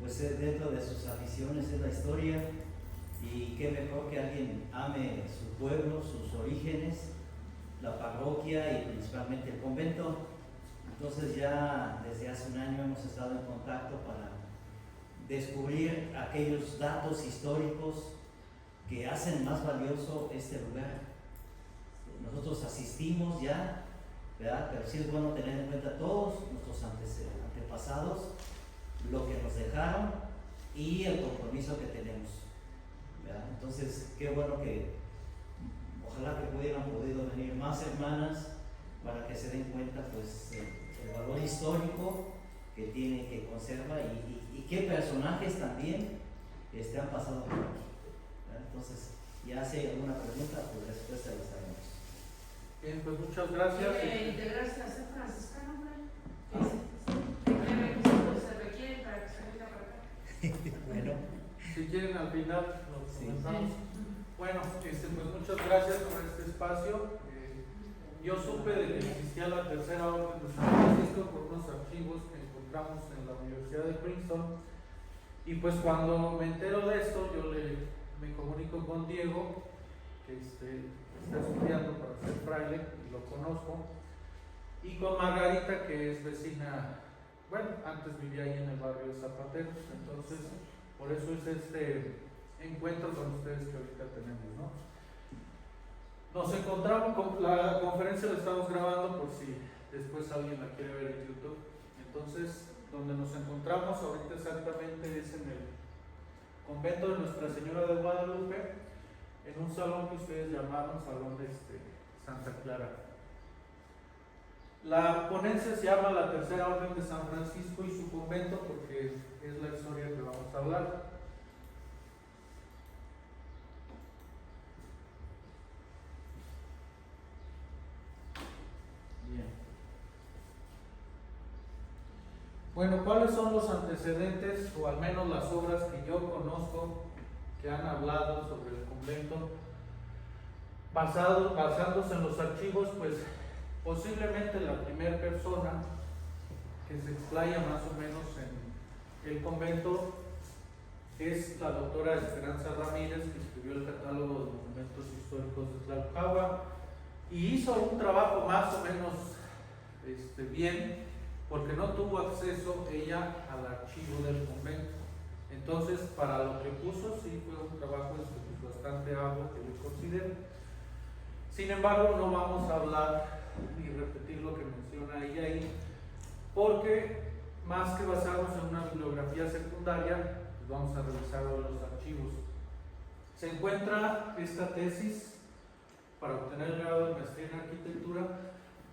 pues dentro de sus aficiones es la historia, y qué mejor que alguien ame su pueblo, sus orígenes, la parroquia y principalmente el convento. Entonces ya desde hace un año hemos estado en contacto para descubrir aquellos datos históricos que hacen más valioso este lugar. Nosotros asistimos ya, ¿verdad? Pero sí es bueno tener en cuenta todos nuestros antepasados, lo que nos dejaron y el compromiso que tenemos, ¿verdad? Entonces, qué bueno que ojalá que hubieran podido venir más hermanas para que se den cuenta, pues, el valor histórico que tiene, que conserva, y qué personajes también han pasado por aquí, ¿verdad? Entonces, ya si hay alguna pregunta, pues después se las haremos. Bien, pues muchas gracias. Integrarse a ser franciscano, ¿qué requisitos se requieren para que se venga para acá? Bueno, Si quieren al final lo Sí. comentamos. Bueno, pues muchas gracias por este espacio. Yo supe de que existía la tercera orden de San Francisco por unos archivos que encontramos en la Universidad de Princeton, y pues cuando me entero de esto yo me comunico con Diego, que está estudiando para ser fraile y lo conozco, y con Margarita, que es vecina, bueno, antes vivía ahí en el barrio de Zapateros. Entonces por eso es este encuentro con ustedes que ahorita tenemos, ¿no? Nos encontramos con la conferencia, la estamos grabando por si después alguien la quiere ver en YouTube. Entonces, donde nos encontramos ahorita exactamente es en el convento de Nuestra Señora de Guadalupe, en un salón que ustedes llamaron Salón de Santa Clara. La ponencia se llama La Tercera Orden de San Francisco y su convento, porque es la historia que vamos a hablar. Bien. Bueno, ¿cuáles son los antecedentes, o al menos las obras que yo conozco que han hablado sobre el convento? Basándose en los archivos, pues posiblemente la primera persona que se explaya más o menos en el convento es la doctora Esperanza Ramírez, que escribió el catálogo de monumentos históricos de Tlalpujahua y hizo un trabajo más o menos bien, porque no tuvo acceso ella al archivo del convento. Entonces, para lo que puso, sí fue un trabajo bastante arduo, que yo considero. Sin embargo, no vamos a hablar ni repetir lo que menciona ella ahí, porque más que basarnos en una bibliografía secundaria, pues vamos a revisar los archivos. Se encuentra esta tesis para obtener el grado de maestría en arquitectura,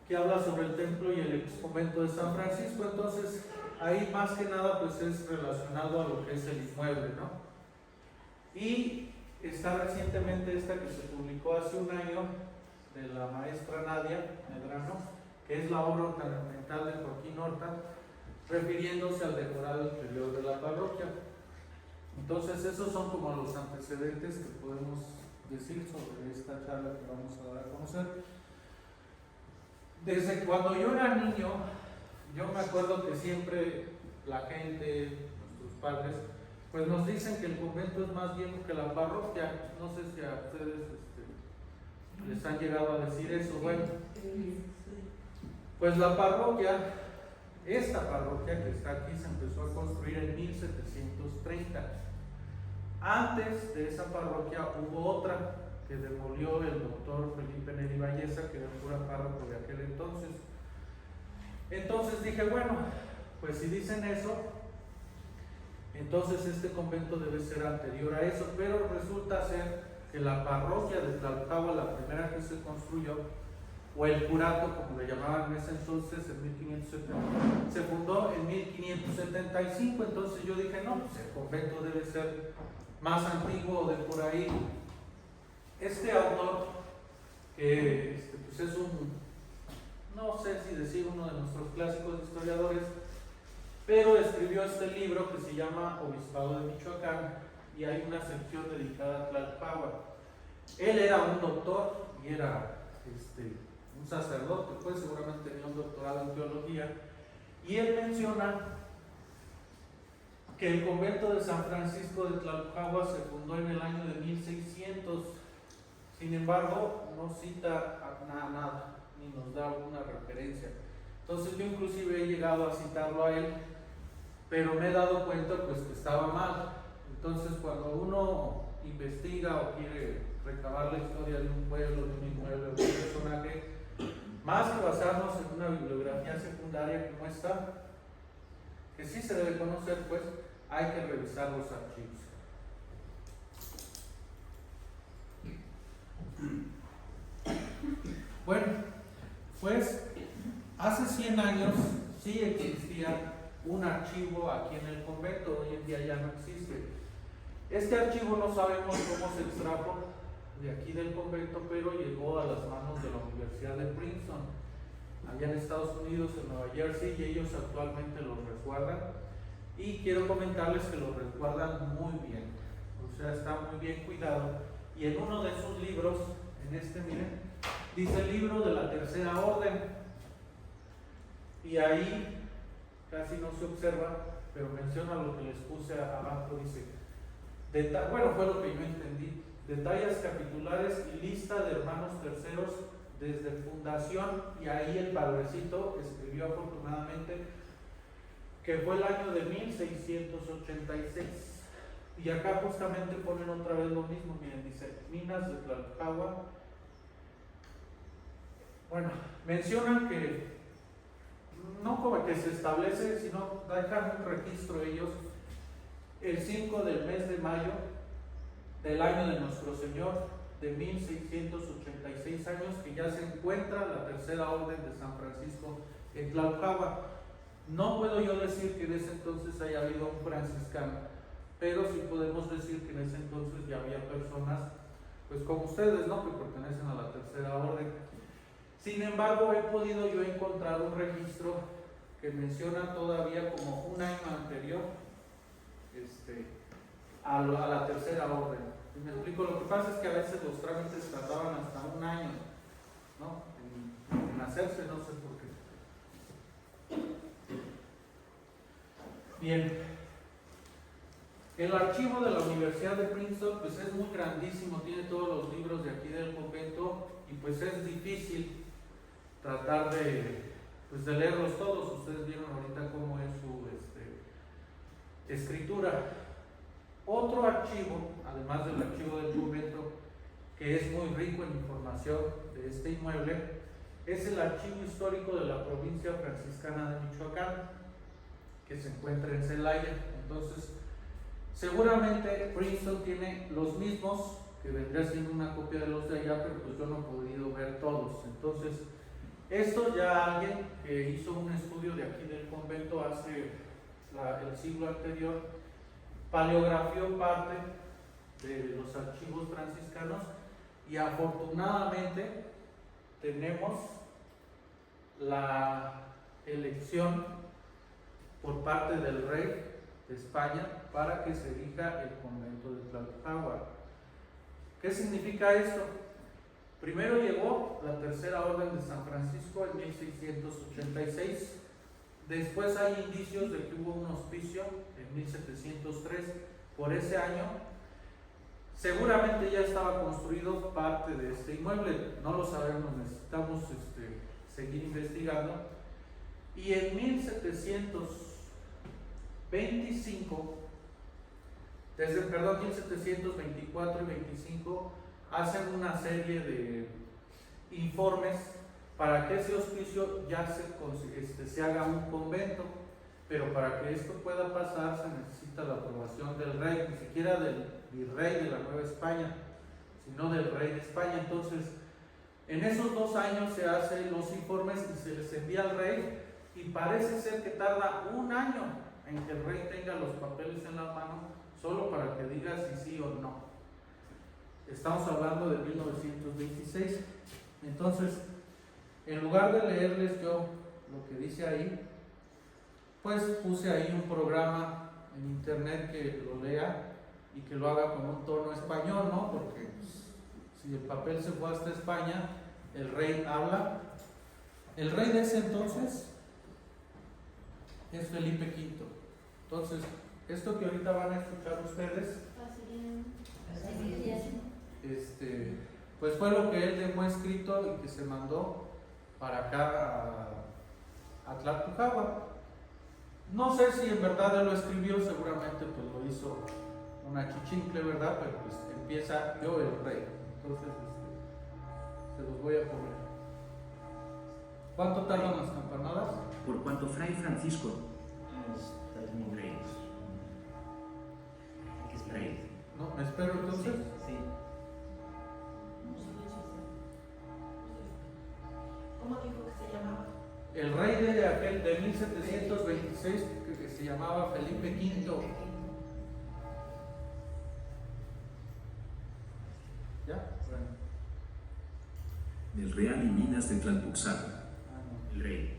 que habla sobre el templo y el exconvento de San Francisco. Entonces, ahí más que nada pues es relacionado a lo que es el inmueble, ¿no? Y está recientemente esta que se publicó hace un año, de la maestra Nadia Medrano, que es la obra ornamental de Joaquín Horta, refiriéndose al decorado exterior de la parroquia. Entonces, esos son como los antecedentes que podemos decir sobre esta charla que vamos a dar a conocer. Desde cuando yo era niño, yo me acuerdo que siempre la gente, nuestros padres, pues nos dicen que el convento es más viejo que la parroquia. No sé si a ustedes les han llegado a decir eso. Bueno, pues la parroquia, esta parroquia que está aquí, se empezó a construir en 1730. Antes de esa parroquia hubo otra que demolió el doctor Felipe Neri Valleza, que era el cura párroco de aquel entonces. Entonces dije, bueno, pues si dicen eso, entonces este convento debe ser anterior a eso, pero resulta ser que la parroquia de Tlalpujahua, la primera que se construyó, o el curato, como le llamaban en ese entonces, en 1570, se fundó en 1575. Entonces yo dije, no, pues el convento debe ser más antiguo, de por ahí. Este autor, que pues es no sé si decir uno de nuestros clásicos historiadores, pero escribió este libro que se llama Obispado de Michoacán, y hay una sección dedicada a Tlalpujahua. Él era un doctor y era un sacerdote, pues seguramente tenía un doctorado en teología, y él menciona que el convento de San Francisco de Tlalpujahua se fundó en el año de 1600. Sin embargo, no cita nada, ni nos da alguna referencia. Entonces yo inclusive he llegado a citarlo a él, pero me he dado cuenta pues que estaba mal. Entonces cuando uno investiga o quiere recabar la historia de un pueblo, de un inmueble, de un personaje, más que basarnos en una bibliografía secundaria como esta, que sí se debe conocer, pues hay que revisar los archivos. Bueno, pues hace 100 años sí existía un archivo aquí en el convento, hoy en día ya no existe. Este archivo no sabemos cómo se extrajo de aquí del convento, pero llegó a las manos de la Universidad de Princeton, allá en Estados Unidos, en Nueva Jersey, y ellos actualmente lo resguardan. Y quiero comentarles que lo resguardan muy bien, o sea, está muy bien cuidado. Y en uno de sus libros, en este, miren, dice el libro de la Tercera Orden, y ahí casi no se observa, pero menciona lo que les puse abajo, dice, bueno, fue lo que yo entendí, detalles capitulares y lista de hermanos terceros desde fundación, y ahí el padrecito escribió afortunadamente que fue el año de 1686. Y acá justamente ponen otra vez lo mismo, miren, dice Minas de Tlalpujahua. Bueno, mencionan que no como que se establece, sino dejan un registro ellos el 5 del mes de mayo del año de nuestro Señor de 1686 años, que ya se encuentra la Tercera Orden de San Francisco en Tlalpujahua. No puedo yo decir que en ese entonces haya habido un franciscano, pero sí podemos decir que en ese entonces ya había personas, pues como ustedes, ¿no?, que pertenecen a la Tercera Orden. Sin embargo, he podido yo encontrar un registro que menciona todavía como un año anterior a la Tercera Orden. Y me explico, lo que pasa es que a veces los trámites tardaban hasta un año, ¿no?, en hacerse, no sé por qué. Bien, el archivo de la Universidad de Princeton pues es muy grandísimo, tiene todos los libros de aquí del convento y pues es difícil tratar de leerlos todos. Ustedes vieron ahorita cómo es su escritura. Otro archivo, además del archivo del convento, que es muy rico en información de este inmueble, es el archivo histórico de la provincia franciscana de Michoacán, que se encuentra en Celaya. Entonces, seguramente Princeton tiene los mismos, que vendría siendo una copia de los de allá, pero pues yo no he podido ver todos. Entonces, esto ya alguien que hizo un estudio de aquí del convento hace el siglo anterior, paleografió parte de los archivos franciscanos y afortunadamente tenemos la elección por parte del rey de España para que se erija el convento de Tlalpujahua. ¿Qué significa esto? Primero llegó la Tercera Orden de San Francisco en 1686. Después hay indicios de que hubo un hospicio en 1703. Por ese año seguramente ya estaba construido parte de este inmueble. No lo sabemos, necesitamos seguir investigando. Y en 1724 y 25 hacen una serie de informes para que ese hospicio ya se haga un convento, pero para que esto pueda pasar se necesita la aprobación del rey, ni siquiera del virrey de la Nueva España, sino del rey de España. Entonces, en esos 2 años se hacen los informes y se les envía al rey, y parece ser que tarda 1 año en que el rey tenga los papeles en la mano, solo para que diga si sí o no. Estamos hablando de 1926. Entonces, en lugar de leerles yo lo que dice ahí, pues puse ahí un programa en internet que lo lea y que lo haga con un tono español, ¿no? Porque si el papel se fue hasta España, el rey habla. El rey de ese entonces es Felipe V. Entonces, esto que ahorita van a escuchar ustedes, pues fue lo que él dejó escrito y que se mandó para acá a Tlalpujahua. No sé si en verdad él lo escribió, seguramente pues lo hizo una chichincle, ¿verdad? Pero pues empieza yo el rey. Entonces se los voy a poner. ¿Cuánto tardan las campanadas? Por cuanto Fray Francisco, Rey. Rey, No, me espero entonces. Sí. ¿Cómo dijo que se llamaba? El rey de aquel de 1726 que se llamaba Felipe V. ¿Ya? Bueno. Del Real y Minas de Tlalpuxagua. el rey.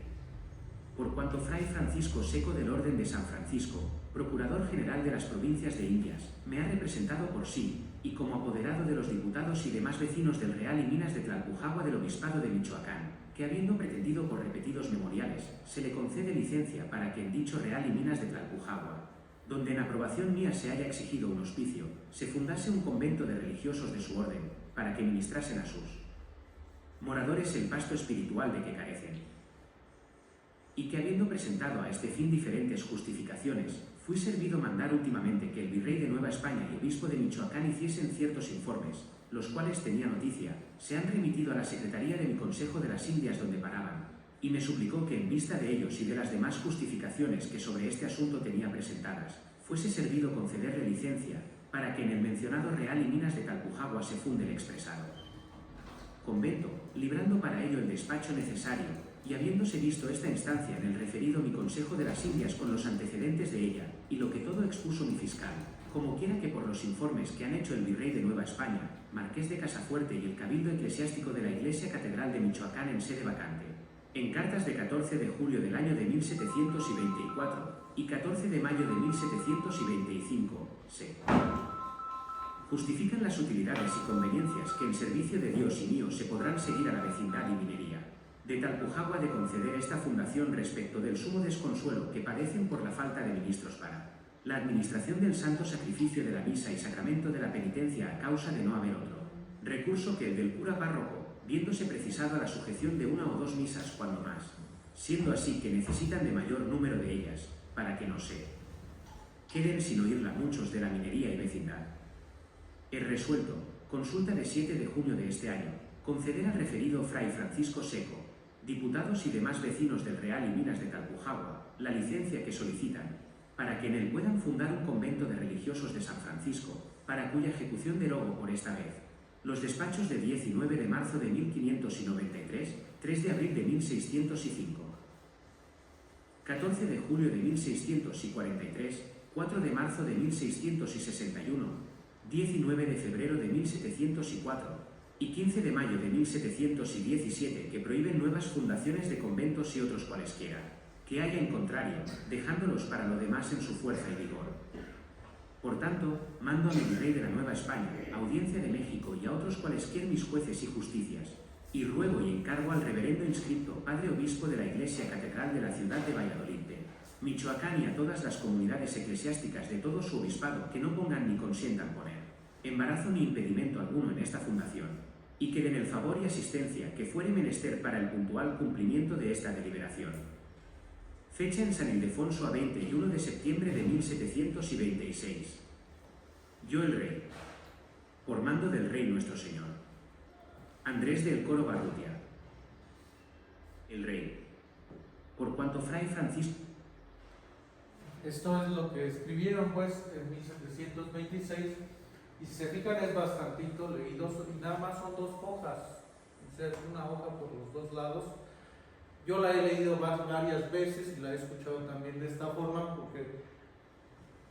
Por cuanto Fray Francisco Seco del Orden de San Francisco, Procurador General de las Provincias de Indias, me ha representado por sí, y como apoderado de los diputados y demás vecinos del Real y Minas de Tlalpujahua del Obispado de Michoacán, que habiendo pretendido por repetidos memoriales, se le concede licencia para que en dicho Real y Minas de Tlalpujahua, donde en aprobación mía se haya exigido un hospicio, se fundase un convento de religiosos de su orden, para que ministrasen a sus moradores el pasto espiritual de que carecen. Y que habiendo presentado a este fin diferentes justificaciones, fui servido mandar últimamente que el virrey de Nueva España y obispo de Michoacán hiciesen ciertos informes, los cuales tenía noticia, se han remitido a la Secretaría de mi Consejo de las Indias donde paraban, y me suplicó que en vista de ellos y de las demás justificaciones que sobre este asunto tenía presentadas, fuese servido concederle licencia, para que en el mencionado Real y Minas de Tlalpujahua se funde el expresado convento, librando para ello el despacho necesario, y habiéndose visto esta instancia en el referido mi Consejo de las Indias con los antecedentes de ella, y lo que todo expuso mi fiscal, como quiera que por los informes que han hecho el virrey de Nueva España, Marqués de Casafuerte y el Cabildo Eclesiástico de la Iglesia Catedral de Michoacán en sede vacante, en cartas de 14 de julio del año de 1724 y 14 de mayo de 1725, se justifican las utilidades y conveniencias que en servicio de Dios y mío se podrán seguir a la vecindad y minería de Tlalpujahua de conceder esta fundación respecto del sumo desconsuelo que padecen por la falta de ministros para la administración del santo sacrificio de la misa y sacramento de la penitencia a causa de no haber otro recurso que el del cura párroco, viéndose precisado a la sujeción de una o dos misas cuando más, siendo así que necesitan de mayor número de ellas, para que no se queden sin oírla muchos de la minería y vecindad. He resuelto, consulta de 7 de junio de este año, conceder al referido Fray Francisco Seco, diputados y demás vecinos del Real y Minas de Tlalpujahua, la licencia que solicitan, para que en él puedan fundar un convento de religiosos de San Francisco, para cuya ejecución derogo por esta vez los despachos de 19 de marzo de 1593, 3 de abril de 1605, 14 de julio de 1643, 4 de marzo de 1661, 19 de febrero de 1704 y 15 de mayo de 1717 que prohíben nuevas fundaciones de conventos y otros cualesquiera, que haya en contrario, dejándolos para lo demás en su fuerza y vigor. Por tanto, mando a mi virrey de la Nueva España, Audiencia de México y a otros cualesquier mis jueces y justicias, y ruego y encargo al reverendo inscripto Padre Obispo de la Iglesia Catedral de la ciudad de Valladolid, Michoacán, y a todas las comunidades eclesiásticas de todo su obispado que no pongan ni consientan poner embarazo ni impedimento alguno en esta fundación, y que den el favor y asistencia que fuere menester para el puntual cumplimiento de esta deliberación. Fecha en San Ildefonso a 21 de septiembre de 1726. Yo el rey, por mando del rey nuestro señor, Andrés del Coro Barrutia, el rey, por cuanto Fray Francisco. Esto es lo que escribieron pues en 1726, y si se fijan es bastantito leído, y nada más son 2 hojas, o sea, una hoja por los 2 lados. Yo la he leído varias veces y la he escuchado también de esta forma, porque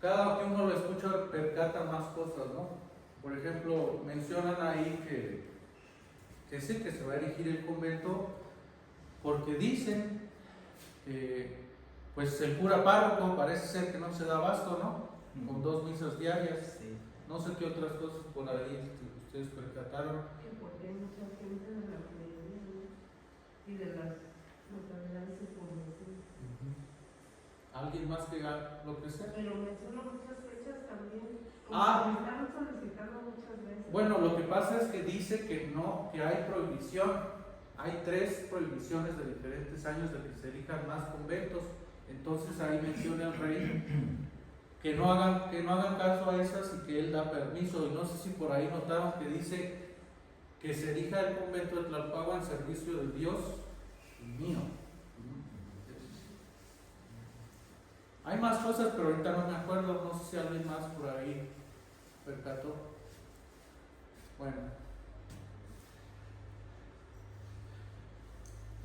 cada que uno lo escucha percata más cosas, ¿no? Por ejemplo, mencionan ahí que sí, que se va a erigir el convento, porque dicen que pues el cura párroco parece ser que no se da abasto, ¿no? Con 2 misas diarias. Sí. No sé qué otras cosas por ahí ustedes percataron. Que porque hay mucha gente de la comunidad y de las localidades de población. ¿Alguien más que haga lo que sea? Pero menciona muchas fechas también. Ah. Me están solicitando muchas veces. Bueno, lo que pasa es que dice que no, que hay prohibición. Hay 3 prohibiciones de diferentes años de que se elijan más conventos. Entonces ahí menciona el rey que no hagan caso a esas y que él da permiso. Y no sé si por ahí notaron que dice que se elija el convento de Tlalpagua en servicio de Dios y mío. Hay más cosas, pero ahorita no me acuerdo. No sé si alguien más por ahí percató. Bueno,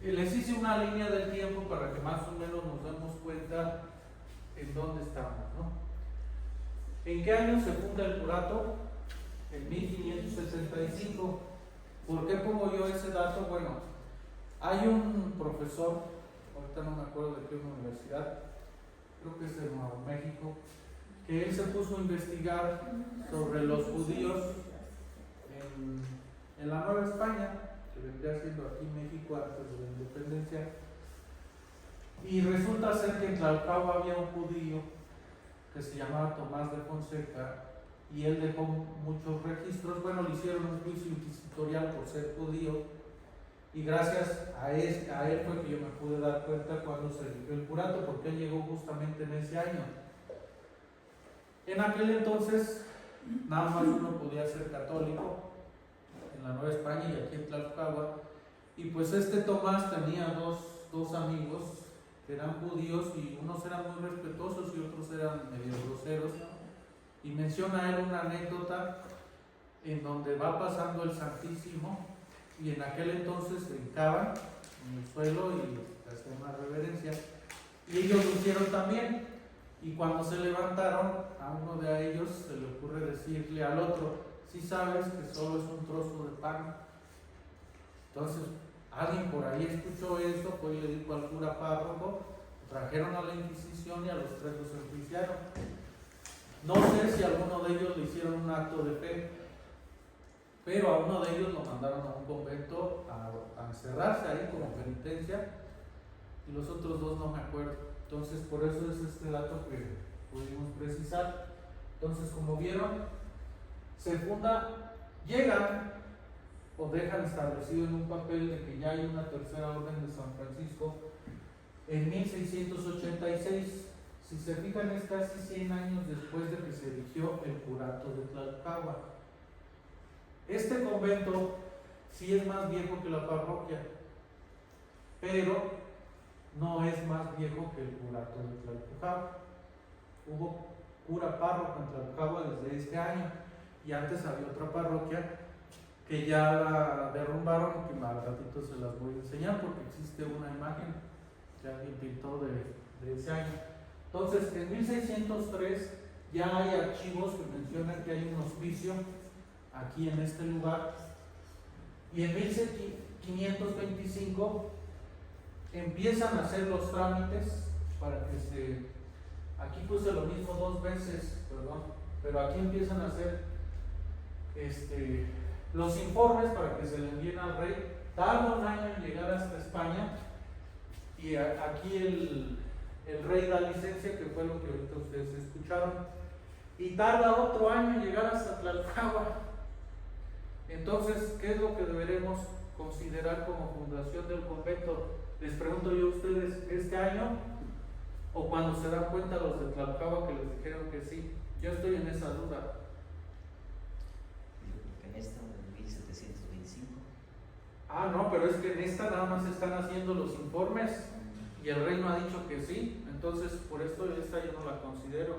les hice una línea del tiempo para que más o menos nos demos cuenta en dónde estamos, ¿no? ¿En qué año se funda el curato? En 1565. ¿Por qué pongo yo ese dato? Bueno, hay un profesor, ahorita no me acuerdo de qué universidad, creo que es de Nuevo México, que él se puso a investigar sobre los judíos en la Nueva España, que vendría siendo aquí México antes de la independencia, y resulta ser que en Tlalpagua había un judío que se llamaba Tomás de Fonseca, y él dejó muchos registros. Bueno, le hicieron un juicio inquisitorial por ser judío, y gracias a él fue que yo me pude dar cuenta cuando se eligió el curato, porque él llegó justamente en ese año. En aquel entonces nada más uno podía ser católico en la Nueva España y aquí en Tlalpagua, y pues este Tomás tenía dos amigos que eran judíos, y unos eran muy respetuosos y otros eran medio groseros, y menciona él una anécdota en donde va pasando el Santísimo, y en aquel entonces se hincaban en el suelo y hacían una reverencia, y ellos lo hicieron también. Y cuando se levantaron, a uno de ellos se le ocurre decirle al otro: si sabes que solo es un trozo de pan. Entonces alguien por ahí escuchó eso, fue y le dijo al cura párroco, trajeron a la Inquisición y a los 3 los enjuiciaron. No sé si alguno de ellos le hicieron un acto de fe, pero a uno de ellos lo mandaron a un convento a encerrarse ahí como penitencia, y los otros 2 no me acuerdo. Entonces, por eso es este dato que pudimos precisar. Entonces, como vieron, se funda, llegan o dejan establecido en un papel de que ya hay una tercera orden de San Francisco en 1686. Si se fijan, es casi 100 años después de que se eligió el curato de Tlalpagua. Este convento sí es más viejo que la parroquia, pero no es más viejo que el curato de Tlalpujahua. Hubo cura párroco en Tlalpujahua desde este año, y antes había otra parroquia que ya la derrumbaron, que al ratito se las voy a enseñar porque existe una imagen que alguien pintó de ese año. Entonces, en 1603 ya hay archivos que mencionan que hay un hospicio aquí en este lugar, y en 1525 empiezan a hacer los trámites para que aquí puse lo mismo 2 veces, perdón, pero aquí empiezan a hacer los informes para que se le envíen al rey. Tarda un año en llegar hasta España, y aquí el rey da licencia, que fue lo que ahorita ustedes escucharon, y tarda otro año en llegar hasta Tlalpagua. Entonces, ¿qué es lo que deberemos considerar como fundación del convento? Les pregunto yo a ustedes, ¿este año o cuando se dan cuenta los de Tlalpagua que les dijeron que sí? Yo estoy en esa duda. En esta, en 1725. Ah, no, pero es que en esta nada más están haciendo los informes y el rey no ha dicho que sí, entonces por esto esta yo no la considero.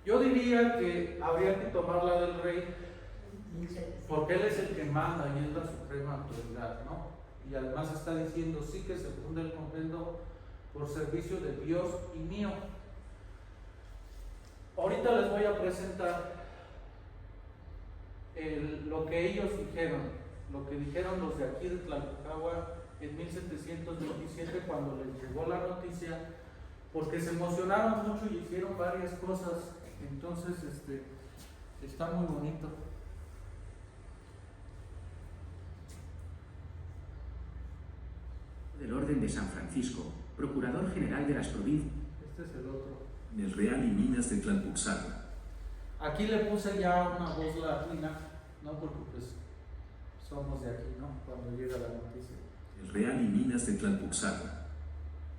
Yo diría que habría que tomar la del rey, porque él es el que manda y es la suprema autoridad, ¿no? Y además está diciendo sí que se funda el convento por servicio de Dios y mío. Ahorita les voy a presentar lo que ellos dijeron, lo que dijeron los de aquí de Tlalpujahua en 1727 cuando les llegó la noticia, porque se emocionaron mucho y hicieron varias cosas. Entonces, está muy bonito. Del Orden de San Francisco, Procurador General de las Provincias. Este es el otro. Del Real y Minas de Tlalpuxagua. Aquí le puse ya una voz latina, ¿no? Porque pues somos de aquí, ¿no? Cuando llega la noticia. El Real y Minas de Tlalpuxagua.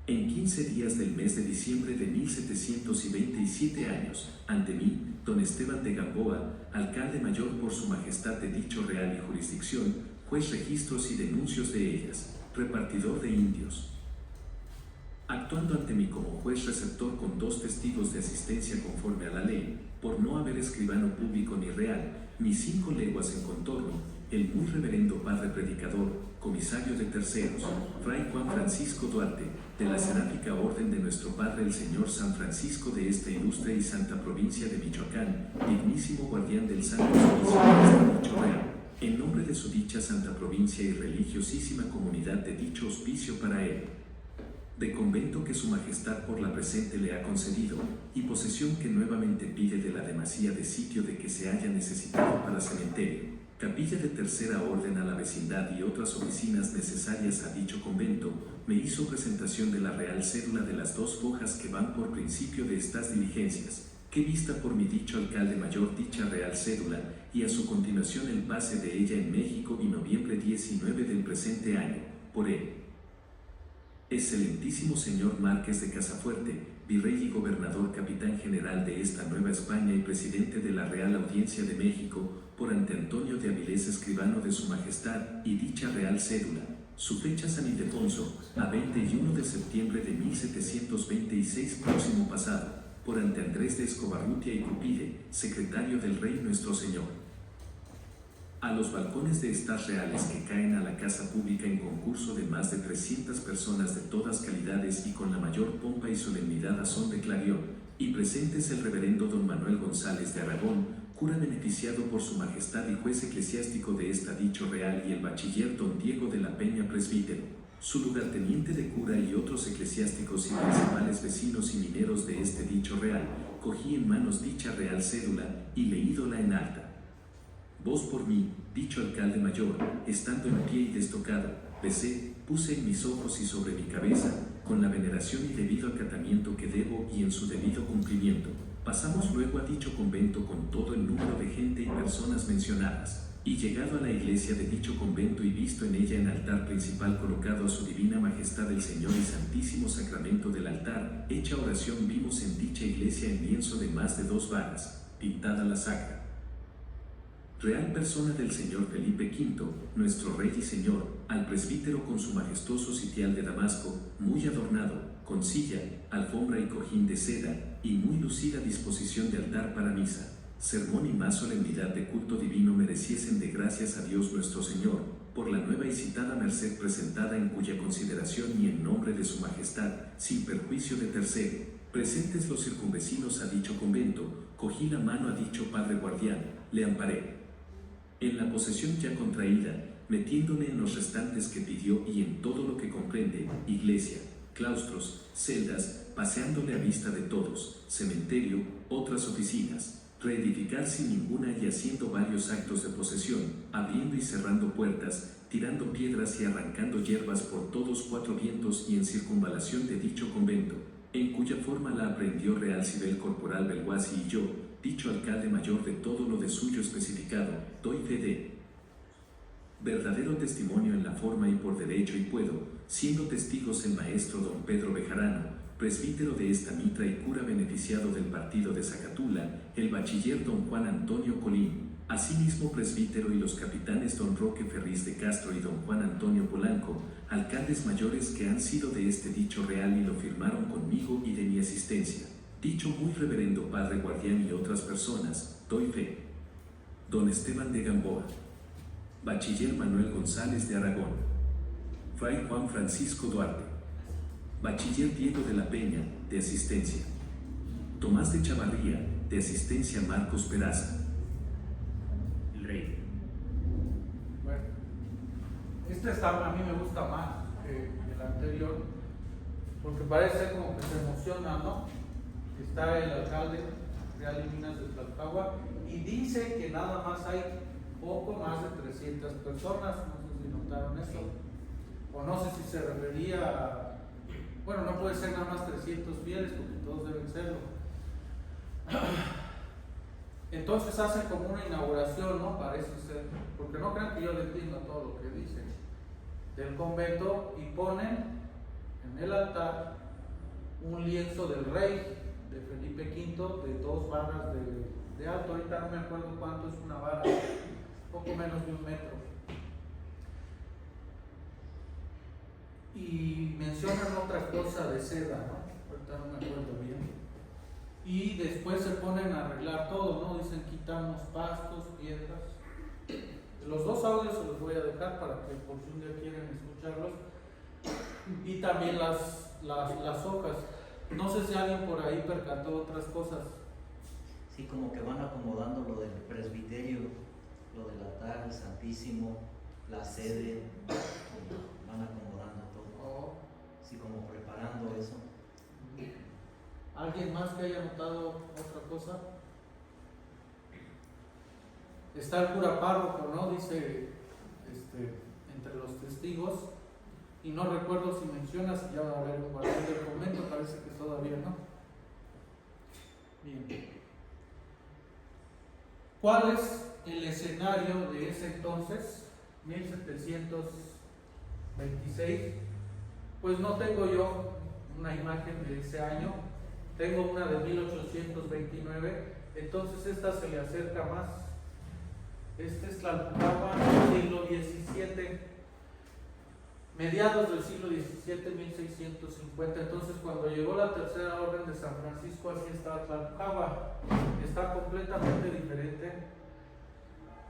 En 15 días del mes de diciembre de 1727 años, ante mí, don Esteban de Gamboa, alcalde mayor por su majestad de dicho real y jurisdicción, juez registros y denuncios de ellas, repartidor de indios. Actuando ante mí como juez receptor con 2 testigos de asistencia conforme a la ley, por no haber escribano público ni real, ni 5 leguas en contorno, el muy reverendo padre predicador, comisario de terceros, fray Juan Francisco Duarte, de la seráfica orden de nuestro padre el señor San Francisco de esta ilustre y santa provincia de Michoacán, dignísimo guardián del santo servicio de este dicho real, en nombre de su dicha santa provincia y religiosísima comunidad de dicho hospicio para él, de convento que su majestad por la presente le ha concedido, y posesión que nuevamente pide de la demasía de sitio de que se haya necesitado para cementerio, capilla de tercera orden a la vecindad y otras oficinas necesarias a dicho convento, me hizo presentación de la real cédula de las 2 fojas que van por principio de estas diligencias, que vista por mi dicho alcalde mayor dicha real cédula, y a su continuación el pase de ella en México y noviembre 19 del presente año, por él. Excelentísimo señor Márquez de Casafuerte, virrey y gobernador capitán general de esta Nueva España y presidente de la Real Audiencia de México, por ante Antonio de Avilés, escribano de su majestad, y dicha real cédula, su fecha San Ildefonso, a 21 de septiembre de 1726 próximo pasado, por ante Andrés de Escobarrutia y Cupide, secretario del Rey nuestro Señor. A los balcones de estas reales que caen a la casa pública en concurso de más de 300 personas de todas calidades y con la mayor pompa y solemnidad a son de clarión, y presentes el reverendo don Manuel González de Aragón, cura beneficiado por su majestad y juez eclesiástico de esta dicho real, y el bachiller don Diego de la Peña presbítero, su lugarteniente de cura y otros eclesiásticos y principales vecinos y mineros de este dicho real, cogí en manos dicha real cédula y leídola en alta. Vos por mí, dicho alcalde mayor, estando en pie y destocado, besé, puse en mis ojos y sobre mi cabeza, con la veneración y debido acatamiento que debo y en su debido cumplimiento. Pasamos luego a dicho convento con todo el número de gente y personas mencionadas, y llegado a la iglesia de dicho convento y visto en ella en altar principal colocado a su divina majestad el Señor y santísimo sacramento del altar, hecha oración vimos en dicha iglesia en lienzo de más de 2 varas, pintada la sacra. Real persona del señor Felipe V, nuestro rey y señor, al presbítero con su majestuoso sitial de Damasco, muy adornado, con silla, alfombra y cojín de seda, y muy lucida disposición de altar para misa, sermón y más solemnidad de culto divino mereciesen de gracias a Dios nuestro Señor, por la nueva y citada merced presentada en cuya consideración y en nombre de su majestad, sin perjuicio de tercero, presentes los circunvecinos a dicho convento, cogí la mano a dicho padre guardián, le amparé. En la posesión ya contraída, metiéndome en los restantes que pidió y en todo lo que comprende, iglesia, claustros, celdas, paseándole a vista de todos, cementerio, otras oficinas, reedificar sin ninguna y haciendo varios actos de posesión, abriendo y cerrando puertas, tirando piedras y arrancando hierbas por todos 4 vientos y en circunvalación de dicho convento, en cuya forma la aprendió Real Cibel Corporal Belguasi y yo, dicho alcalde mayor de todo lo de suyo especificado, doy fe de verdadero testimonio en la forma y por derecho y puedo, siendo testigos el maestro don Pedro Bejarano, presbítero de esta mitra y cura beneficiado del partido de Zacatula, el bachiller don Juan Antonio Colín, asimismo presbítero y los capitanes don Roque Ferriz de Castro y don Juan Antonio Polanco, alcaldes mayores que han sido de este dicho real y lo firmaron conmigo y de mi asistencia. Dicho muy reverendo padre guardián y otras personas, doy fe. Don Esteban de Gamboa, bachiller Manuel González de Aragón, fray Juan Francisco Duarte, bachiller Diego de la Peña, de asistencia, Tomás de Chavarría, de asistencia Marcos Peraza. El rey. Bueno, este a mí me gusta más que el anterior, porque parece como que se emociona, ¿no? Está el alcalde Real y Minas de Tlalpagua y dice que nada más hay poco más de 300 personas, no sé si notaron eso, o no sé si se refería Bueno, no puede ser nada más 300 fieles porque todos deben serlo. Entonces hacen como una inauguración, ¿no? Parece ser, porque no crean que yo le entiendo todo lo que dicen, del convento, y ponen en el altar un lienzo del rey de Felipe V de 2 varas de alto. Ahorita no me acuerdo cuánto es una vara, poco menos de 1 metro. Y mencionan otra cosa de seda, ¿no? Ahorita no me acuerdo bien. Y después se ponen a arreglar todo, ¿no? Dicen quitamos pastos, piedras. Los 2 audios se los voy a dejar para que por si un día quieren escucharlos. Y también las hojas. No sé si alguien por ahí percató otras cosas. Sí, como que van acomodando lo del presbiterio, lo del altar, el Santísimo, la sede, van acomodando todo. Sí, como preparando eso. ¿Alguien más que haya notado otra cosa? Está el cura párroco, ¿no? Dice entre los testigos, y no recuerdo si menciona si ya va a haber un guardián del convento, parece que todavía no. Bien. ¿Cuál es el escenario de ese entonces? 1726. Pues no tengo yo una imagen de ese año, tengo una de 1829, entonces esta se le acerca más. Este es Tlalpujahua del siglo XVII, mediados del siglo XVII, 1650. Entonces, cuando llegó la Tercera Orden de San Francisco, así estaba Tlalpujahua. Está completamente diferente.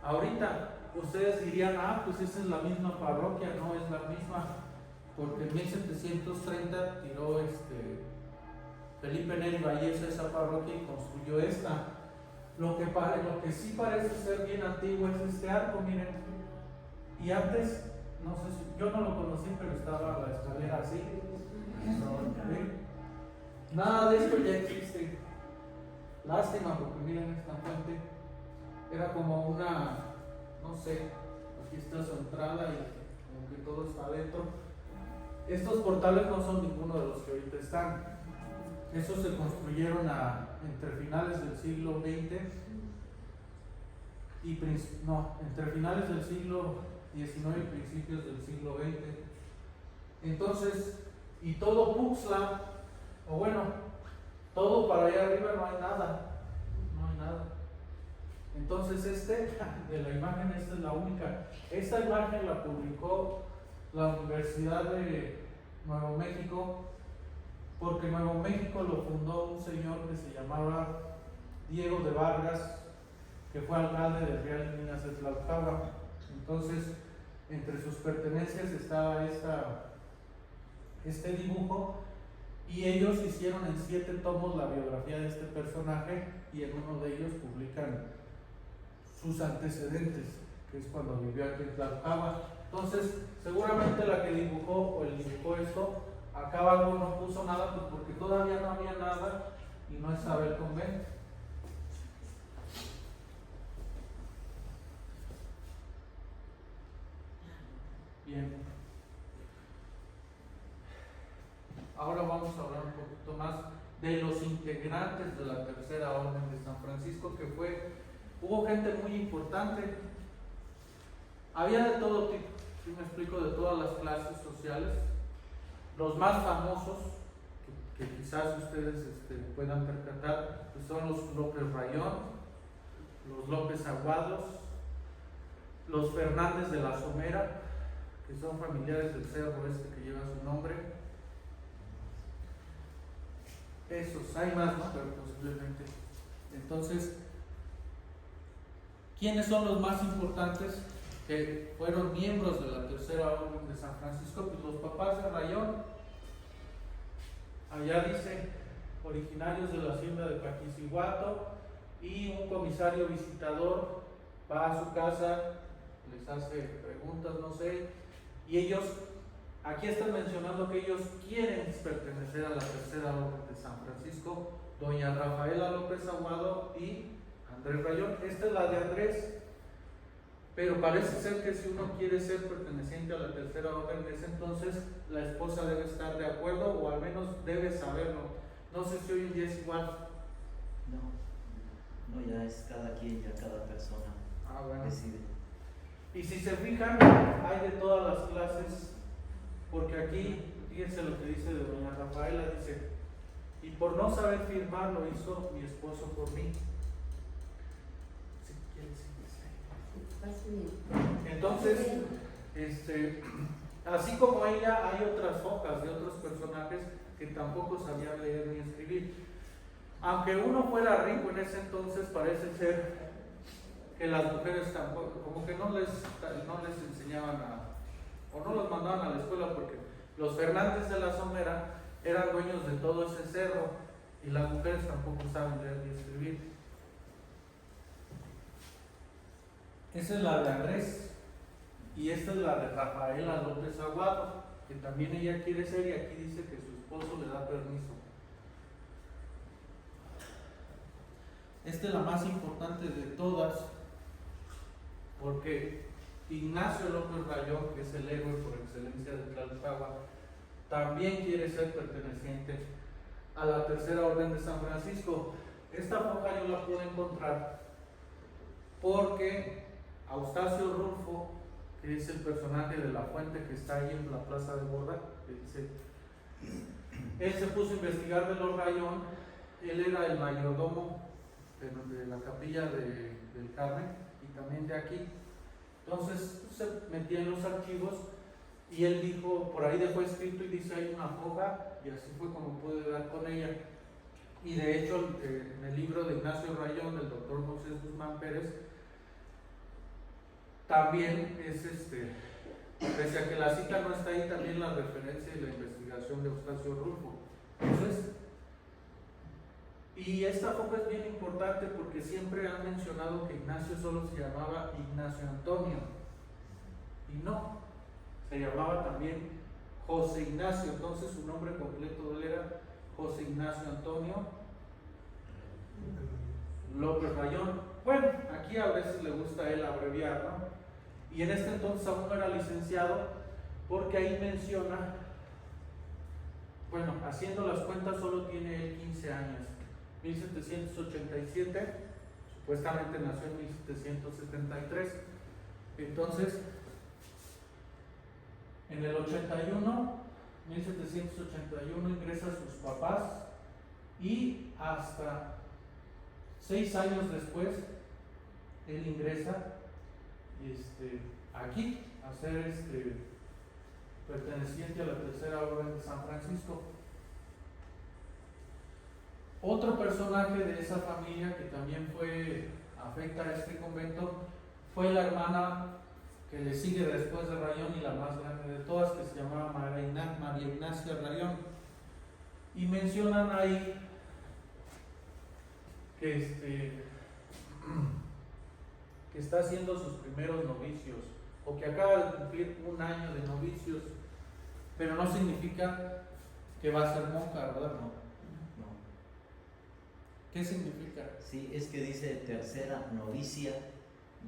Ahorita ustedes dirían, pues esa es la misma parroquia. No es la misma, porque en 1730 tiró Felipe Neri Valleza esa parroquia y construyó esta. Lo que sí parece ser bien antiguo es este arco, miren. Y antes, no sé si, yo no lo conocí, pero estaba la escalera así. Nada de esto ya existe. Lástima, porque miren esta fuente. Era como una, no sé, aquí está su entrada y como que todo está adentro. Estos portales no son ninguno de los que ahorita están. Esos se construyeron entre finales del siglo XX entre finales del siglo XIX y principios del siglo XX. Entonces, y todo Puxla, o bueno, todo para allá arriba no hay nada. No hay nada. Entonces de la imagen, esta es la única. Esta imagen la publicó la Universidad de Nuevo México, porque Nuevo México lo fundó un señor que se llamaba Diego de Vargas, que fue alcalde de Real Minas de Tlalpujahua. Entonces, entre sus pertenencias estaba este dibujo, y ellos hicieron en 7 tomos la biografía de este personaje, y en uno de ellos publican sus antecedentes, que es cuando vivió aquí en Tlalpujahua. Entonces, seguramente la que dibujó esto, acá abajo no puso nada, pues porque todavía no había nada y no estaba el convento. Bien. Ahora vamos a hablar un poquito más de los integrantes de la Tercera Orden de San Francisco, que hubo gente muy importante. Había de todo tipo, si me explico, de todas las clases sociales. Los más famosos, que quizás ustedes puedan percatar, pues son los López Rayón, los López Aguados, los Fernández de la Somera, que son familiares del cerro que lleva su nombre. Esos, hay más, ¿no? Pero posiblemente. Entonces, ¿quiénes son los más importantes que fueron miembros de la Tercera Orden de San Francisco? Pues los papás de Rayón. Allá dice, originarios de la hacienda de Paquicihuato, y un comisario visitador va a su casa, les hace preguntas, no sé, y ellos, aquí están mencionando que ellos quieren pertenecer a la Tercera Orden de San Francisco, doña Rafaela López Aguado y Andrés Rayón. Esta es la de Andrés, Pero parece ser que si uno quiere ser perteneciente a la tercera orden de ese entonces, la esposa debe estar de acuerdo o al menos debe saberlo. No sé si hoy en día es igual. No, ya es cada quien, ya cada persona Bueno. decide. Y si se fijan, hay de todas las clases, porque aquí, fíjense lo que dice de doña Rafaela, dice, y por no saber firmar lo hizo mi esposo por mí. Entonces, así como ella, hay otras hojas de otros personajes que tampoco sabían leer ni escribir. Aunque uno fuera rico en ese entonces, parece ser que las mujeres tampoco, como que no les enseñaban o no los mandaban a la escuela, porque los Fernández de la Somera eran dueños de todo ese cerro y las mujeres tampoco saben leer ni escribir. Esa es la de Andrés y esta es la de Rafaela López Aguado, que también ella quiere ser y aquí dice que su esposo le da permiso. Esta es la más importante de todas, porque Ignacio López Rayón, que es el héroe por excelencia de Tlalpujahua, también quiere ser perteneciente a la tercera orden de San Francisco. Esta foja yo la pude encontrar porque Eustacio Rulfo, que es el personaje de la fuente que está ahí en la plaza de Borda, él se puso a investigar de los Rayón. Él era el mayordomo de la capilla del Carmen y también de aquí. Entonces se metía en los archivos y él dijo, por ahí dejó escrito y dice hay una foja, y así fue como pude dar con ella. Y de hecho en el libro de Ignacio Rayón del doctor José Guzmán Pérez también es pese a que la cita no está ahí, también la referencia y la investigación de Eustacio Rulfo. Entonces, y esta foja es bien importante porque siempre han mencionado que Ignacio solo se llamaba Ignacio Antonio, y no, se llamaba también José Ignacio. Entonces su nombre completo de él era José Ignacio Antonio López Rayón. Bueno, aquí a veces le gusta a él abreviar, ¿no? Y en este entonces aún no era licenciado, porque ahí menciona, bueno, haciendo las cuentas solo tiene él 15 años. 1787, supuestamente nació en 1773. Entonces, en el 1781 ingresa a sus papás y hasta 6 años después él ingresa aquí a ser perteneciente a la tercera orden de San Francisco. Otro personaje de esa familia que también afecta a este convento fue la hermana que le sigue después de Rayón y la más grande de todas, que se llamaba María Ignacia Rayón. Y mencionan ahí que está haciendo sus primeros novicios, o que acaba de cumplir 1 año de novicios, pero no significa que va a ser monja, ¿verdad? No. ¿Qué significa? Sí, es que dice tercera novicia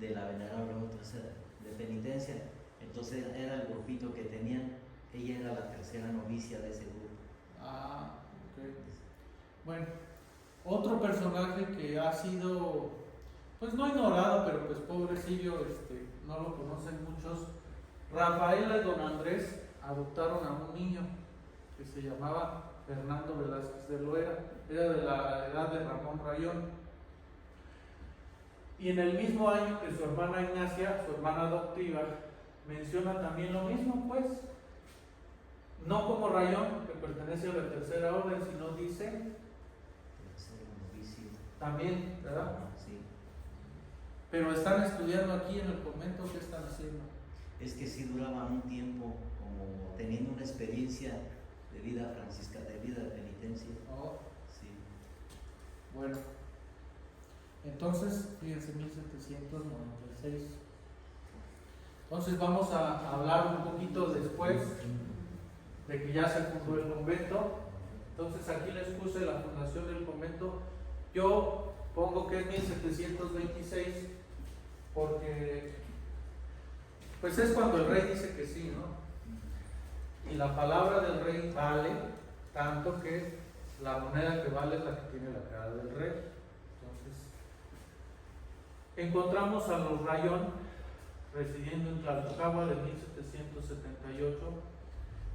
de la venerable tercera de penitencia. Entonces era el grupito que tenían, ella era la tercera novicia de ese grupo. Ok. Bueno, otro personaje que ha sido, pues no ignorado, pero pues pobrecillo, no lo conocen muchos. Rafaela y don Andrés adoptaron a un niño que se llamaba Fernando Velázquez de Loera, era de la edad de Ramón Rayón. Y en el mismo año que su hermana Ignacia, su hermana adoptiva, menciona también lo mismo, pues, no como Rayón, que pertenece a la tercera orden, sino dice Tercera novicia. también, ¿verdad? Sí. Pero están estudiando aquí en el convento, ¿qué están haciendo? Es que sí duraban un tiempo como teniendo una experiencia de vida franciscana, de vida de penitencia. Sí. Bueno, entonces, fíjense, 1796. Entonces vamos a hablar un poquito después de que ya se fundó el convento. Entonces aquí les puse la fundación del convento. Yo pongo que es 1726 porque pues es cuando el rey dice que sí, ¿no? Y la palabra del rey vale tanto que la moneda que vale es la que tiene la cara del rey. Entonces, encontramos a los Rayón residiendo en Tlalpujahua de 1778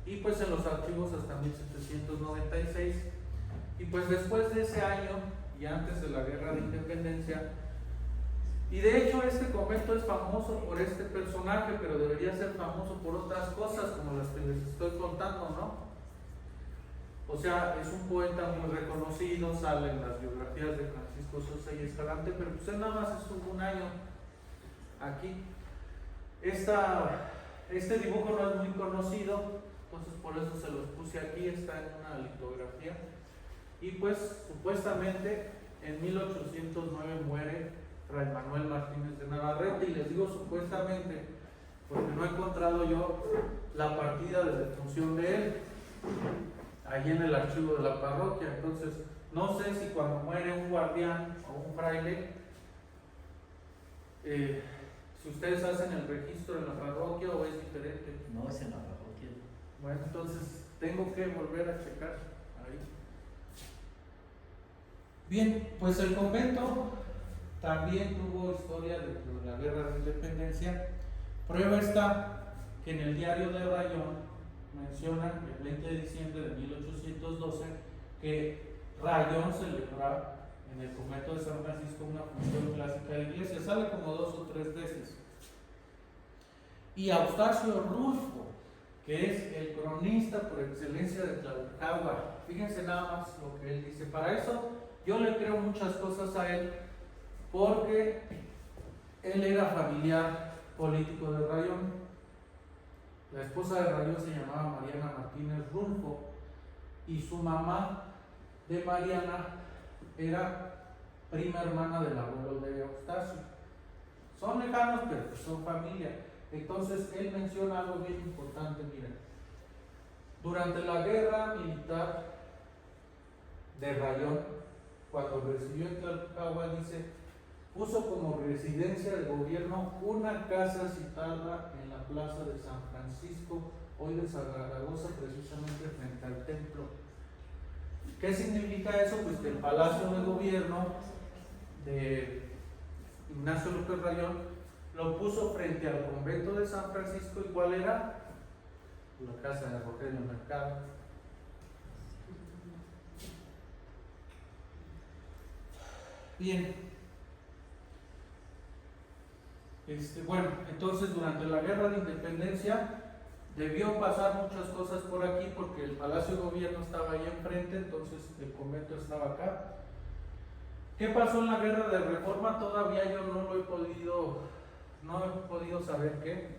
y pues en los archivos hasta 1796. Y pues después de ese año y antes de la Guerra de Independencia, y de hecho este convento es famoso por este personaje, pero debería ser famoso por otras cosas como las que les estoy contando, ¿no? O sea, es un poeta muy reconocido, sale en las biografías de Francisco Sosa y Escalante, pero pues él nada más estuvo un año aquí. Este dibujo no es muy conocido, entonces por eso se los puse aquí, está en una litografía. Y pues supuestamente en 1809 muere Fray Manuel Martínez de Navarrete, y les digo supuestamente porque no he encontrado yo la partida de defunción de él ahí en el archivo de la parroquia. Entonces no sé si cuando muere un guardián o un fraile, si ustedes hacen el registro en la parroquia o es diferente. No es en la parroquia. Bueno, entonces tengo que volver a checar ahí. Bien, pues el convento también tuvo historia dentro de la Guerra de Independencia. Prueba está que en el diario de Rayón menciona el 20 de diciembre de 1812 que Rayón celebró en el convento de San Francisco una función clásica de iglesia. Sale como 2 o 3 veces. Y Eustacio Rulfo, que es el cronista por excelencia de Tlalpujahua, fíjense nada más lo que él dice. Para eso yo le creo muchas cosas a él, porque él era familiar político de Rayón. La esposa de Rayón se llamaba Mariana Martínez Rulfo y su mamá de Mariana era prima hermana del abuelo de Eustacio. Son lejanos, pero pues son familia. Entonces él menciona algo bien importante. Miren, durante la guerra militar de Rayón, cuando recibió en Tlalpujahua, dice, puso como residencia de gobierno una casa citada en la plaza de San Francisco, hoy de Zaragoza, precisamente frente al templo. ¿Qué significa eso? Pues que el palacio de gobierno de Ignacio López Rayón lo puso frente al convento de San Francisco. ¿Y cuál era? La casa de Rogelio Mercado. Bien. Bueno, entonces durante la Guerra de Independencia debió pasar muchas cosas por aquí porque el Palacio de Gobierno estaba ahí enfrente, entonces el convento estaba acá. ¿Qué pasó en la Guerra de Reforma? Todavía yo no he podido saber qué.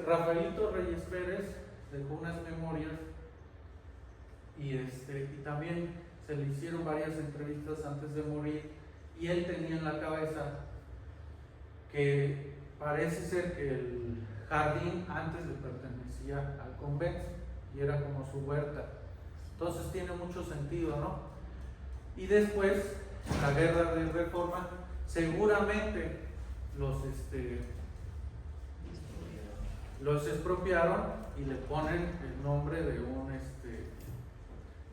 Rafaelito Reyes Pérez dejó unas memorias y también se le hicieron varias entrevistas antes de morir, y él tenía en la cabeza que parece ser que el jardín antes le pertenecía al convento y era como su huerta. Entonces tiene mucho sentido, ¿no? Y después, en la Guerra de Reforma, seguramente los expropiaron y le ponen el nombre de un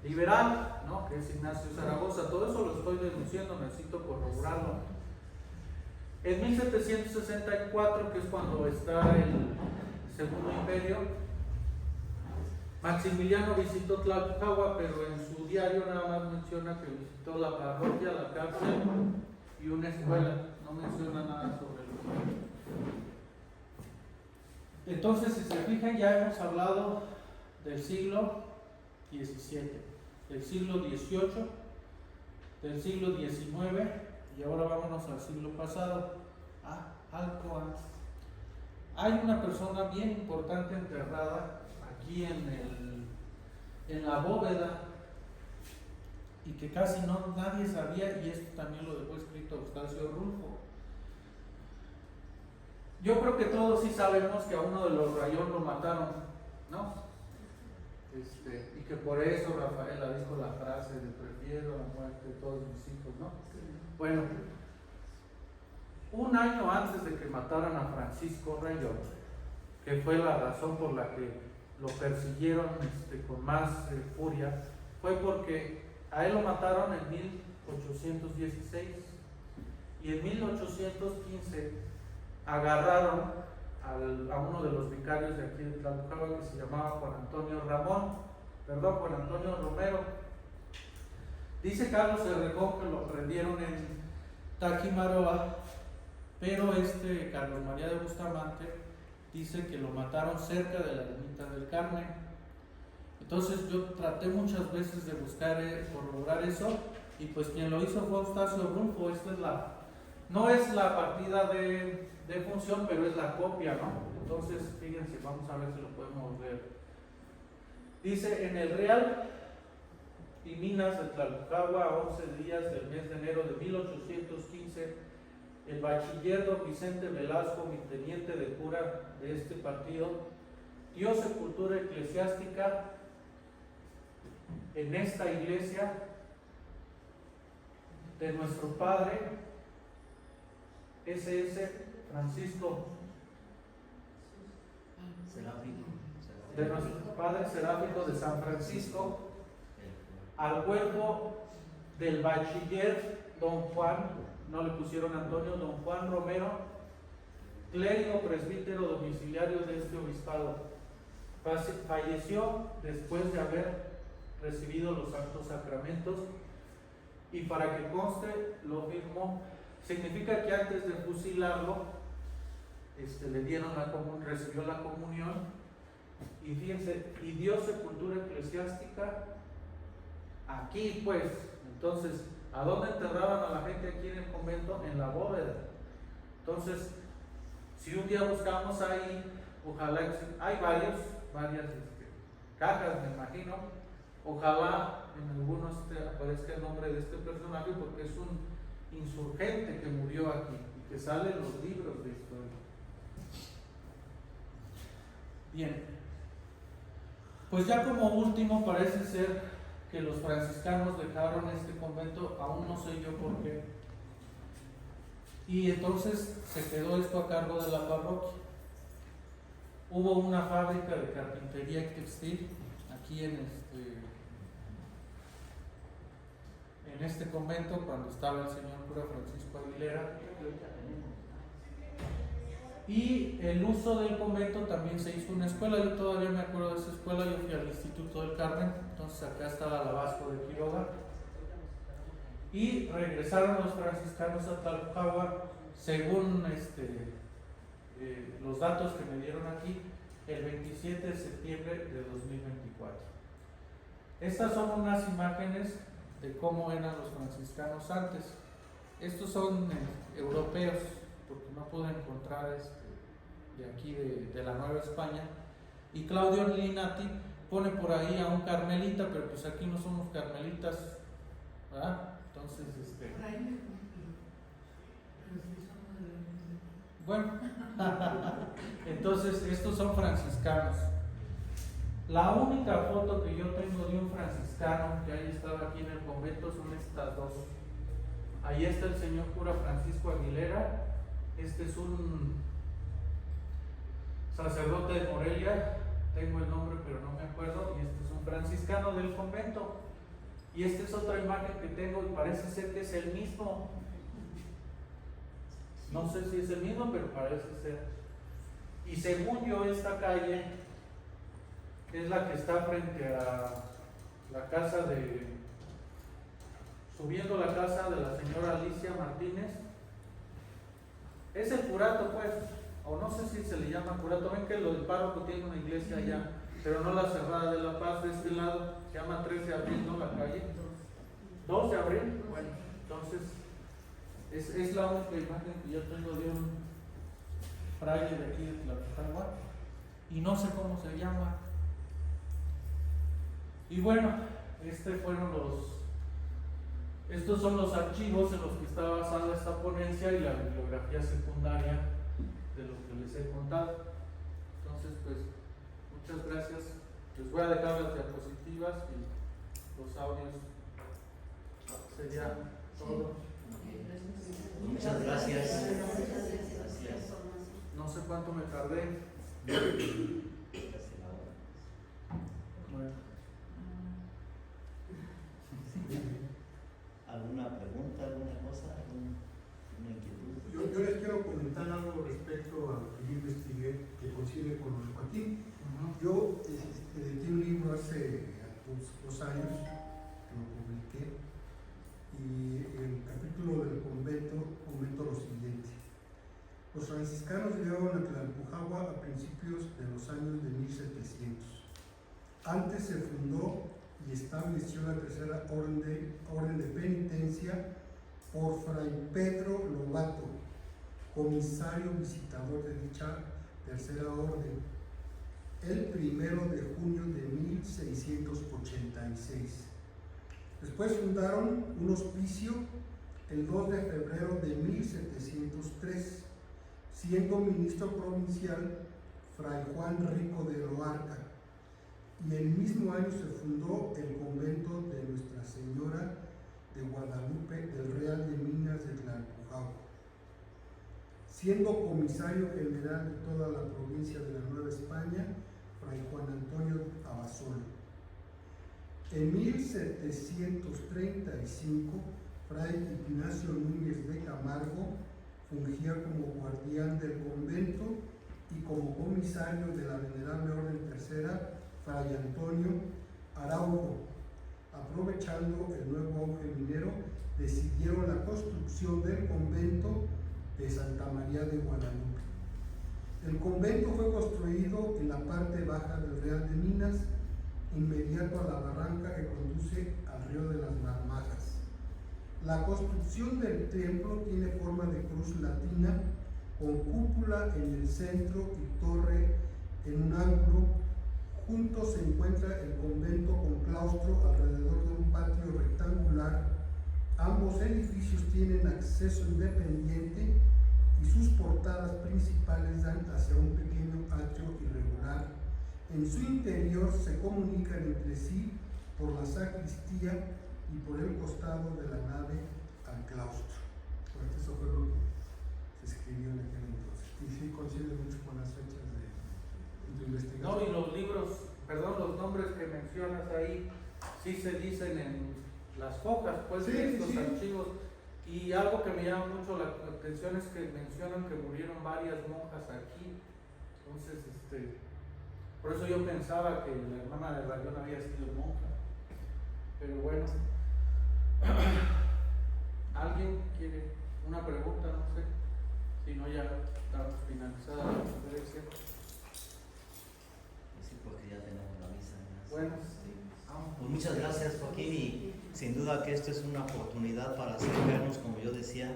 liberal, ¿no? Que es Ignacio Zaragoza. Todo eso lo estoy denunciando, necesito corroborarlo. En 1764, que es cuando está el Segundo Imperio, Maximiliano visitó Tlalpujahua, pero en su diario nada más menciona que visitó la parroquia, la cárcel y una escuela. No menciona nada sobre el convento. Entonces, si se fijan, ya hemos hablado del siglo XVII, del siglo XVIII, del siglo XIX, y ahora vámonos al siglo pasado. Algo antes. Hay una persona bien importante enterrada aquí en la bóveda y que casi nadie sabía, y esto también lo dejó escrito Eustacio Rulfo. Yo creo que todos sí sabemos que a uno de los Rayón lo mataron, ¿no? Y que por eso Rafaela dijo la frase de prefiero la muerte de todos mis hijos, ¿no? Bueno, un año antes de que mataran a Francisco Reyot, que fue la razón por la que lo persiguieron con más furia, fue porque a él lo mataron en 1816 y en 1815 agarraron a uno de los vicarios de aquí de Tlalpujahua que se llamaba Juan Antonio Romero. Dice Carlos Herrejón que lo prendieron en Taquimaroa, pero Carlos María de Bustamante dice que lo mataron cerca de la Ermita del Carmen. Entonces yo traté muchas veces de buscar corroborar eso, y pues quien lo hizo fue Eustacio Brunfo. Esta es no es la partida de función, pero es la copia, ¿no? Entonces fíjense, vamos a ver si lo podemos ver. Dice: en el Real y Minas de Tlalpujahua, a 11 días del mes de enero de 1815, el bachiller don Vicente Velasco, mi teniente de cura de este partido, dio sepultura eclesiástica en esta iglesia de nuestro padre S.S. Francisco, de nuestro padre Seráfico de San Francisco, al cuerpo del bachiller don Juan, no le pusieron Antonio, don Juan Romero, clérigo presbítero domiciliario de este obispado. Falleció después de haber recibido los santos sacramentos, y para que conste, lo firmó. Significa que antes de fusilarlo, le dieron recibió la comunión, y fíjense, y dio sepultura eclesiástica aquí, pues. Entonces, ¿a dónde enterraban a la gente aquí en el convento? En la bóveda. Entonces, si un día buscamos ahí, ojalá, hay varias cajas, me imagino, ojalá en algunos aparezca el nombre de este personaje, porque es un insurgente que murió aquí y que sale en los libros de historia. Bien, pues ya como último, parece ser que los franciscanos dejaron este convento, aún no sé yo por qué, y entonces se quedó esto a cargo de la parroquia. Hubo una fábrica de carpintería y textil aquí en este convento cuando estaba el señor cura Francisco Aguilera, y el uso del convento también se hizo una escuela. Yo todavía me acuerdo de esa escuela. Yo fui al Instituto del Carmen, entonces acá estaba la Vasco de Quiroga, y regresaron los franciscanos a Tlalpujahua, según los datos que me dieron aquí, el 27 de septiembre de 2024. Estas son unas imágenes de cómo eran los franciscanos antes. Estos son europeos, porque no pude encontrar de aquí de la Nueva España. Y Claudio Linati pone por ahí a un carmelita, pero pues aquí no somos carmelitas, ¿verdad? Entonces, bueno, entonces estos son franciscanos. La única foto que yo tengo de un franciscano que haya estado aquí en el convento son estas dos. Ahí está el señor cura Francisco Aguilera. Este es un sacerdote de Morelia, tengo el nombre pero no me acuerdo, y este es un franciscano del convento. Y esta es otra imagen que tengo y parece ser que es el mismo. No sé si es el mismo, pero parece ser. Y según yo, esta calle es la que está frente a la casa subiendo la casa de la señora Alicia Martínez. Es el curato, pues, o no sé si se le llama curato. Ven que el párroco tiene una iglesia allá, pero no la Cerrada de la Paz, de este lado, se llama 3 de abril, ¿no? La calle 2 de abril. Bueno, entonces es la única imagen que yo tengo de un fraile de aquí de Tlalpujahua, y no sé cómo se llama. Y bueno, estos son los archivos en los que está basada esta ponencia y la bibliografía secundaria de lo que les he contado. Entonces, pues, muchas gracias. Les voy a dejar las diapositivas y los audios. Sería todo. Muchas gracias. cuánto me tardé. Casi la hora. Bueno, ¿Alguna pregunta, alguna cosa, alguna inquietud? Yo les quiero comentar algo respecto a lo que yo investigué, que coincide con lo de Joaquín. Yo edité un libro hace dos años, que lo publiqué, y el capítulo del convento comento lo siguiente. Los franciscanos llegaron a Tlalpujahua a principios de los años de 1700. Antes se fundó y estableció la tercera orden de penitencia por Fray Pedro Lobato, comisario visitador de dicha tercera orden, el 1 de junio de 1686. Después fundaron un hospicio el 2 de febrero de 1703, siendo ministro provincial Fray Juan Rico de Loarca, y el mismo año se fundó el convento de Nuestra Señora de Guadalupe del Real de Minas de Tlalpujahua, siendo comisario general de toda la provincia de la Nueva España Fray Juan Antonio Abasolo. En 1735, Fray Ignacio Núñez de Camargo fungía como guardián del convento y como comisario de la Venerable Orden Tercera, Fray Antonio Araujo. Aprovechando el nuevo auge minero, decidieron la construcción del convento de Santa María de Guadalupe. El convento fue construido en la parte baja del Real de Minas, inmediato a la barranca que conduce al río de las Marmajas. La construcción del templo tiene forma de cruz latina, con cúpula en el centro y torre en un ángulo. Junto se encuentra el convento con claustro alrededor de un patio rectangular. Ambos edificios tienen acceso independiente y sus portadas principales dan hacia un pequeño atrio irregular. En su interior se comunican entre sí por la sacristía y por el costado de la nave al claustro. Pues eso fue lo que se escribió en aquel entonces. Y sí coincide mucho con las fechas de tu investigación. no, y los libros, perdón, los nombres que mencionas ahí, sí se dicen en las hojas, pues, Sí, de estos sí. archivos. Y algo que me llama mucho la atención es que mencionan que murieron varias monjas aquí. Entonces, por eso yo pensaba que la hermana de Rayón había sido monja. Pero bueno, ¿alguien quiere una pregunta? No sé. Si no, ya damos finalizada la conferencia. Sí, porque ya tenemos la misa. Bueno, Pues muchas gracias, Joaquín, y sin duda que esto es una oportunidad para acercarnos, como yo decía,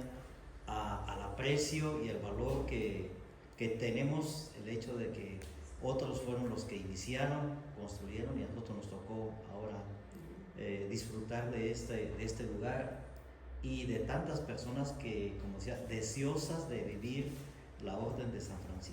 al aprecio y al valor que tenemos, el hecho de que otros fueron los que iniciaron, construyeron, y a nosotros nos tocó ahora disfrutar de este lugar y de tantas personas que, como decía, deseosas de vivir la Orden de San Francisco.